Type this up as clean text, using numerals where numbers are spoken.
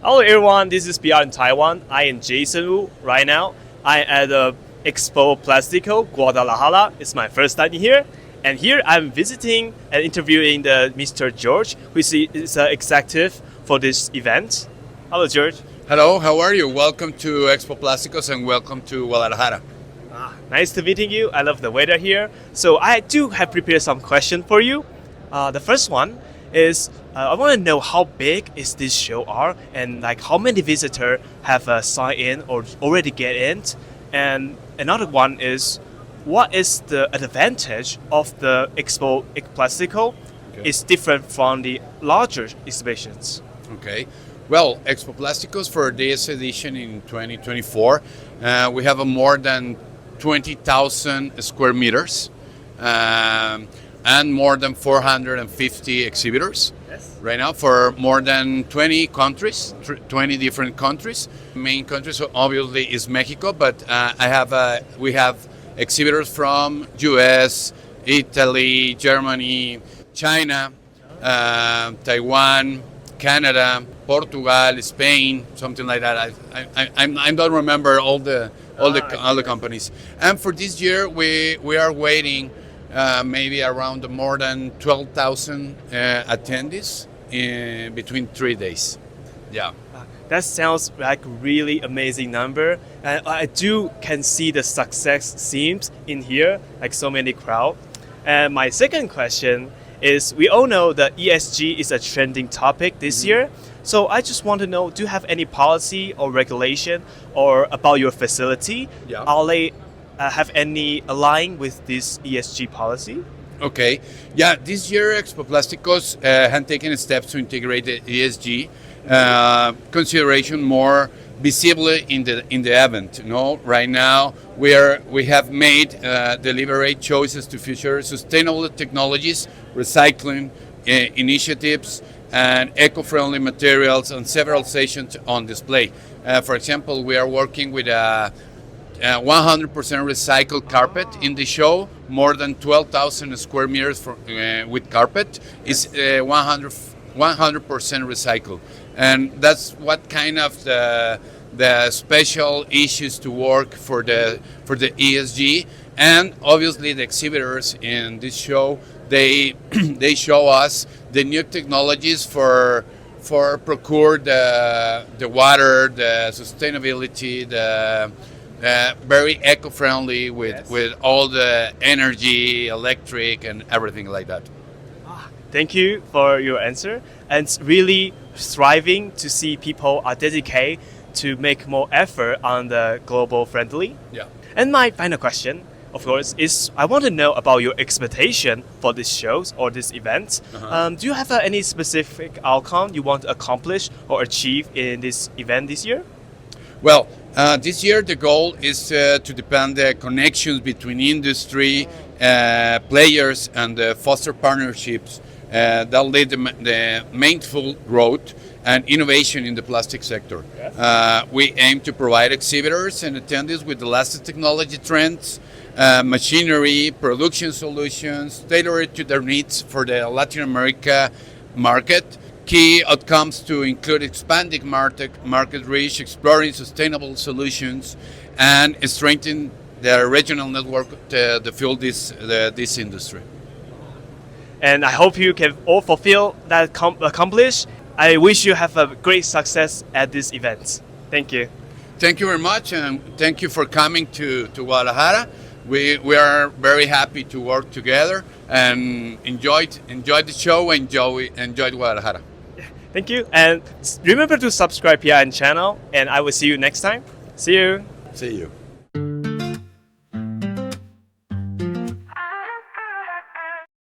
Hello everyone, this is PRM-TAIWAN. I am Jason Wu. Right now, I am at the Expo Plasticos, Guadalajara. It's my first time here. And here I'm visiting and interviewing the Mr. Jeorge, who is an executive for this event. Hello, Jeorge. Hello, how are you? Welcome to Expo Plasticos and welcome to Guadalajara. Nice to meeting you. I love the weather here. So I do have prepared some questions for you. The first one is I want to know how big is this show are and like how many visitors have signed in or already get in. And another one is what is the advantage of the Expo Plastico? Okay. Is different from the larger exhibitions. Okay. Well, Expo Plasticos for this edition in 2024, we have a more than 20,000 square meters and more than 450 exhibitors. Yes. Right now for more than 20 countries, 20 different countries. Main countries obviously is Mexico, but we have exhibitors from US, Italy, Germany, China, Taiwan, Canada, Portugal, Spain, something like that. I don't remember all the companies. And for this year, we are waiting maybe around more than 12,000 attendees in between 3 days. Yeah. That sounds like really amazing number, and I can see the success themes in here, like so many crowd. And my second question is, we all know that ESG is a trending topic this year. So I just want to know, do you have any policy or regulation or about your facility? Yeah. Are they have any align with this ESG policy? Okay. Yeah, this year Expo Plasticos have taken steps to integrate the ESG consideration more visibly in the event. Right now we have made deliberate choices to feature sustainable technologies, recycling initiatives, and eco-friendly materials on several sessions on display. For example, we are working with a 100% recycled carpet in the show. More than 12,000 square meters with carpet is 100% recycled, and that's what kind of the special issues to work for the ESG. And obviously the exhibitors in this show, they show us the new technologies for procure the water, the sustainability, the very eco-friendly with all the energy, electric, and everything like that. Thank you for your answer. And it's really thriving to see people are dedicated to make more effort on the global friendly. Yeah. And my final question, of course, is I want to know about your expectation for these shows or this event. Do you have any specific outcome you want to accomplish or achieve in this event this year? Well, this year the goal is to deepen the connections between industry players and foster partnerships that lead the mindful growth and innovation in the plastic sector. Yes. We aim to provide exhibitors and attendees with the latest technology trends, machinery, production solutions tailored to their needs for the Latin America market. Key outcomes to include expanding market reach, exploring sustainable solutions, and strengthening the regional network to fuel this industry. And I hope you can all fulfill that accomplish. I wish you have a great success at this event. Thank you. Thank you very much, and thank you for coming to Guadalajara. We are very happy to work together and enjoyed the show and enjoyed Guadalajara. Thank you, and remember to subscribe here on channel, and I will see you next time. See you. See you.